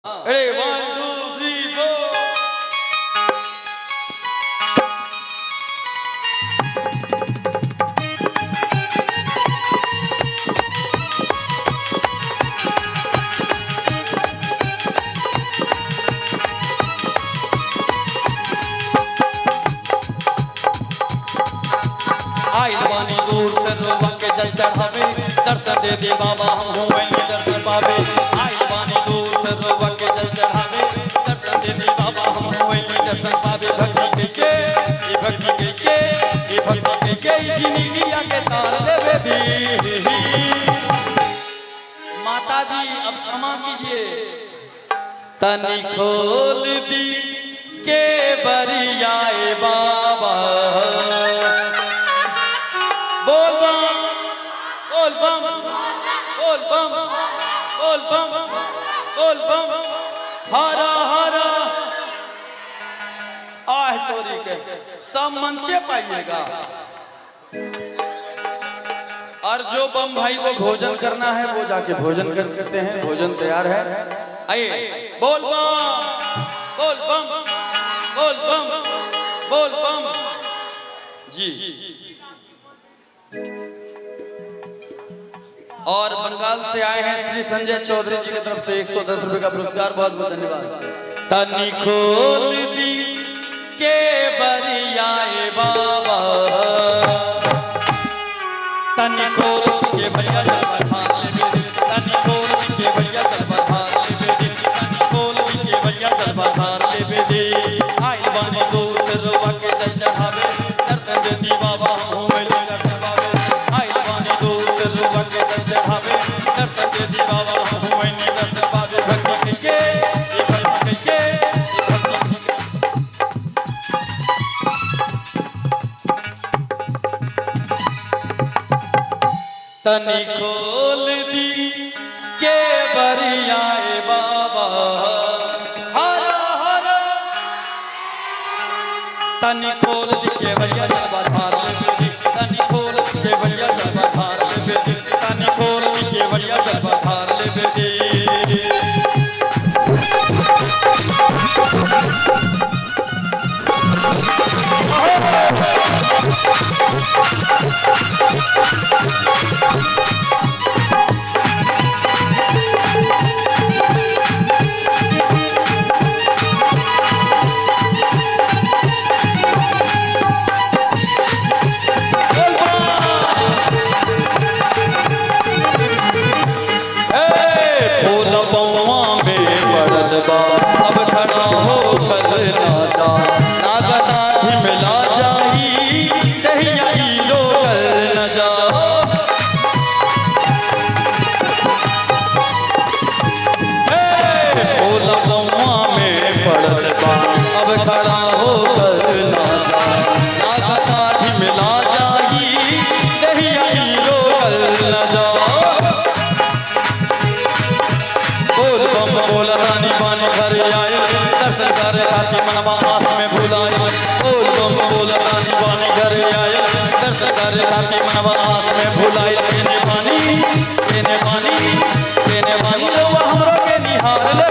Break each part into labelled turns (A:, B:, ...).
A: अरे 1 2 3 4 आई बानी दूर से रोवा के जल चढ़ावे दर्द दे दे बाबा हम हो गए दर्द पावे आई बानी दूर से रोवा के जल चढ़ावे दर्द दे दे बाबा हम हो गए दर्द पावे भक्ति के ये भक्ति के ये भक्ति के जिंदगी के तार ले बेबी माता जी अब क्षमा कीजिए तनी खोल दी के बरियाए बाबा बोल बम बोल बम बोल बम बोल बम बोल बम हरा हरा आह तोरी के सब मंचे पाइएगा और जो बम भाई को भोजन करना है वो जाके भोजन कर सकते हैं भोजन तैयार है आइए बोल बम बोल बम बोल बम जी और बंगाल से आए हैं श्री संजय चौधरी जी की तरफ से 110 रुपए का पुरस्कार बहुत बहुत धन्यवाद तनी खोल दी के बरियाए बाबा तनी खोल दी के भैया जलवा ठान ले बेदी तनी खोल दी के भैया जलवा ठान ले बेदी तनी खोल दी के भैया जलवा ठान ले बेदी आई बानी दूर से रोवा के जल चढ़ावे दर्द देती बाबा हो मिल दर्द पावे आई बानी दूर से रोवा के जल चढ़ावे दर्द देती बाबा हो मिल दर्द पावे भक्ति के ये भक्ति के ये भक्ति तनी खोल दी के बरियाए बाबा हरा हरा तनी खोल दी के बरिया जलवा धार ले बेदी तनी खोल दी के बरिया जलवा धार ले बेदी तनी खोल दी के बरिया जलवा धार ले बेदी अब खड़ा हो कर ना जा ना गदा ढिमला जाही दहिया लो न जा भोला बउआ में पड़ल बा अब खड़ा हो कर ना जा ना गदा ढिमला जाही दहिया लो न जा बोल बम बोल रानी पानी भर आए दर्शन करे खाती मनवा आस में भुलाए बोल बम बोल रानी पानी घर आए दर्शन करे खाती मनवा आस में भुलाए केने पानी लोवा हमरो के निहार ले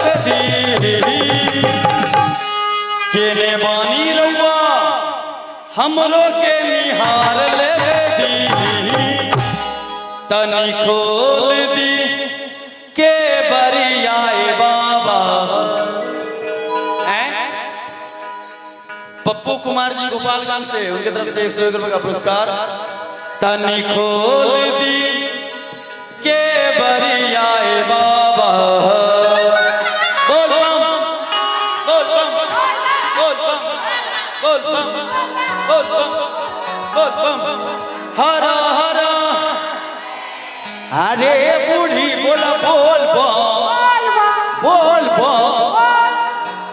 A: बेदी केने पानी लोवा हमरो के निहार ले बेदी तनी खोल दी के बरियाए बाबा पप्पू कुमार जी गोपालगंज से उनके तरफ से 101 रुपए का पुरस्कार तनी खोल दी के बरियाए बाबा बोल बम बोल बम बोल बम बोल बम बोल बम बोल बम हरा हरा अरे बूढ़ी बोला बोल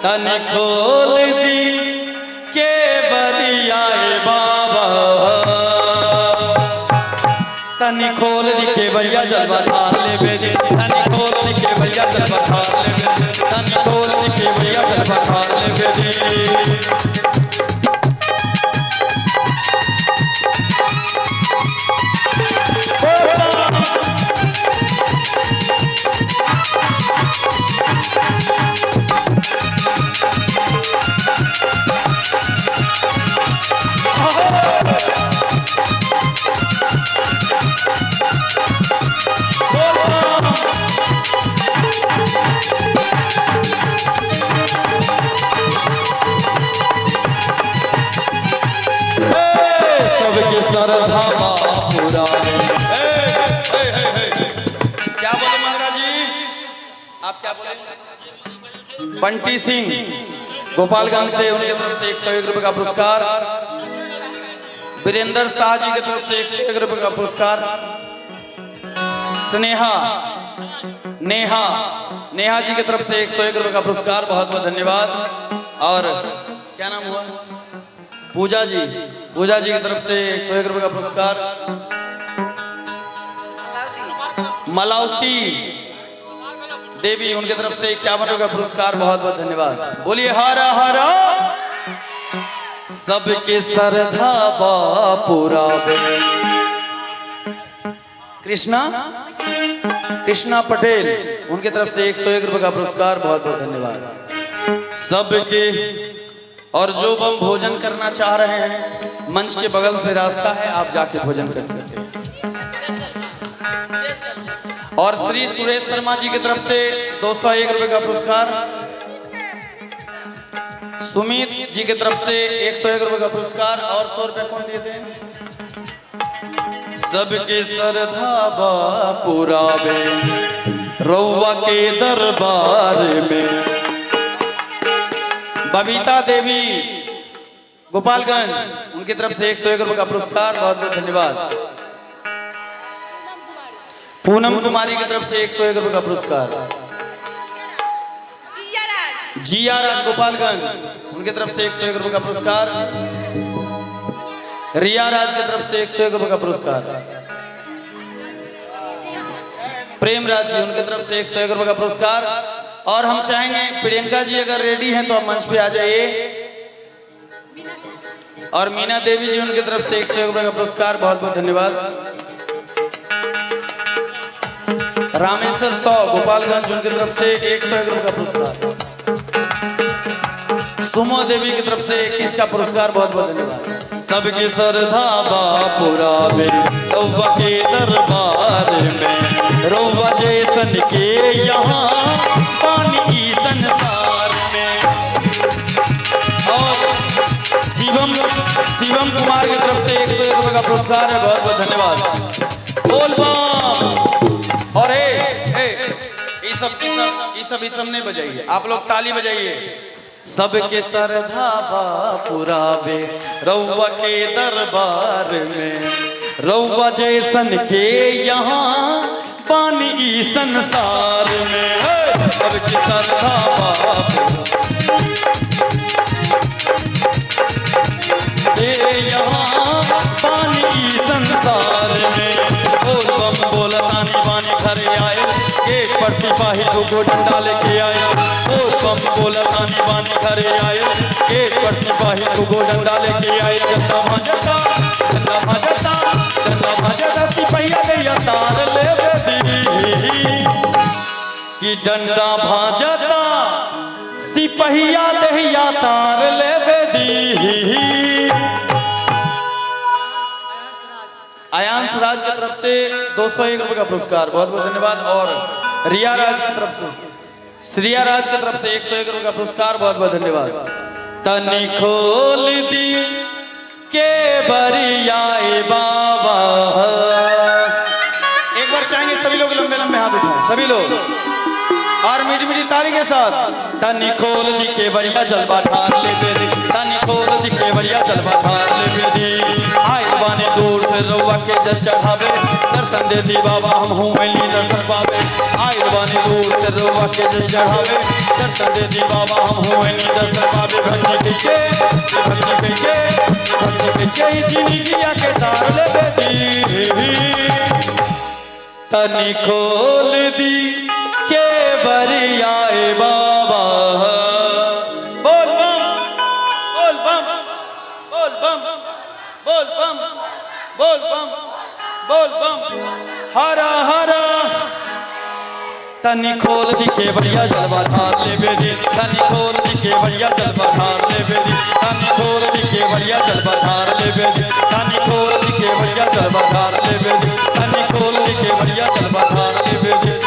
A: तनी खोल दी के बरियाए बाबा तनी खोल दी के बरिया जलवा धार ले बेदी तनी खोल दी के बरिया जलवा धार ले बेदी तनी खोल दी के बरिया जलवा धार ले बेदी सरधा पूरा। क्या बोले माता जी, आप क्या बोले? बंटी सिंह गोपालगंज से, उनकी तरफ से 101 रुपए का पुरस्कार। वीरेंद्र शाह जी की तरफ से 101 रुपए का पुरस्कार। नेहा जी की तरफ से 101 रुपए का पुरस्कार, बहुत बहुत धन्यवाद। और क्या नाम हुआ? पूजा जी की तरफ से 101 रुपए का पुरस्कार। मलावती देवी, उनकी तरफ से 51 रुपए का पुरस्कार, बहुत बहुत धन्यवाद। बोलिए हरा हरा। सबके सरधा पूरा। कृष्णा पटेल, उनके तरफ से 101 रुपए का पुरस्कार, बहुत बहुत धन्यवाद सबके। और जो हम भोजन करना चाह रहे हैं, मंच के बगल से रास्ता है, आप जाके भोजन कर सकते हैं। और श्री सुरेश शर्मा जी की तरफ से 201 रुपए का पुरस्कार। सुमित जी की तरफ से 101 रुपए का पुरस्कार। और 100 रुपए कौन देते हैं? सबके सरधा पुरावे रउआ के दरबार में। बबीता देवी गोपालगंज, उनकी तरफ से 101 रुपए का पुरस्कार, बहुत बहुत धन्यवाद। पूनम कुमारी की तरफ से 101 रुपए का पुरस्कार। जिया राज गोपालगंज, उनकी तरफ से 101 रुपए का पुरस्कार। रिया राज की तरफ से 101 रुपए का पुरस्कार। प्रेम राज जी, उनकी तरफ से 101 रुपए का पुरस्कार। और हम चाहेंगे प्रियंका जी अगर रेडी हैं तो आप मंच पे आ जाइए। और मीना देवी जी, उनकी तरफ से 101 रुपए का पुरस्कार, बहुत बहुत धन्यवाद। रामेश्वर 100 गोपालगंज, उनकी तरफ से 101 रुपए का पुरस्कार। सुमो देवी की तरफ से 21 का पुरस्कार, बहुत बहुत धन्यवाद। सबके सरधा पुरावे रउआ के दरबार में, रउआ जैसन के यहाँ पानी की संसार में। और शिवम कुमार की तरफ से 101 रुपए का पुरस्कार है, बहुत बहुत धन्यवाद। बोल बम। और ये सब नहीं बजाइए, आप लोग ताली बजाइए। सबके सरधा पुरावे रउआ के दरबार में, रउआ जैसन के यहाँ पानी की संसार में। सबके सरधा यहाँ पानी की संसार में। बोल बम बोल तानी बानी घरे आए, गेट पर सिपाही को डंडा लेके आए। बोल बम बोल तानी बानी घरे आए, गेट पर सिपाही को डंडा लेके आए। जंदा भाजता सिपहिया दैया तार ले दी कि डंडा भाजता सिपहिया दैया तार ले दी। आयांश राज की तरफ से 201 रुपए का पुरस्कार, बहुत बहुत धन्यवाद। और श्रिया राज की तरफ से 101 रुपए का पुरस्कार, बहुत बहुत धन्यवाद। तनी खोल दी के बरियाए बाबा। एक बार चाहेंगे सभी लोग लंबे लंबे हाथ उठाएं, सभी लोग, और मीठी मीठी ताली के साथ। तनी खोल दी के बरिया जलवा ठार ले बेदी, तनी खोल दी के बरिया जलवा ठार ले बेदी। आए बाने दूर से रउआ के जल चढ़ावे, दर्शन दे दी बाबा हम हूँ मैली दर्शन पावे। आए बाने दूर से रउआ के जल चढ़ावे, दर्शन दे दी बाबा हम हूँ मैली दर्शन पावे। भक्ति के जिंदगिया के तार ले बेदी। तनी खोल दी के बरियाए बाबा। बोल बम बोल बम बोल बम बोल बम बोल बम बोल बम। हरा हरा। तनी खोल दी के बरिया जलवा ठार ले बेदी, तनी खोल दी के बरिया जलवा ठार ले बेदी, तनी खोल दी के बरिया जलवा ठार ले बेदी।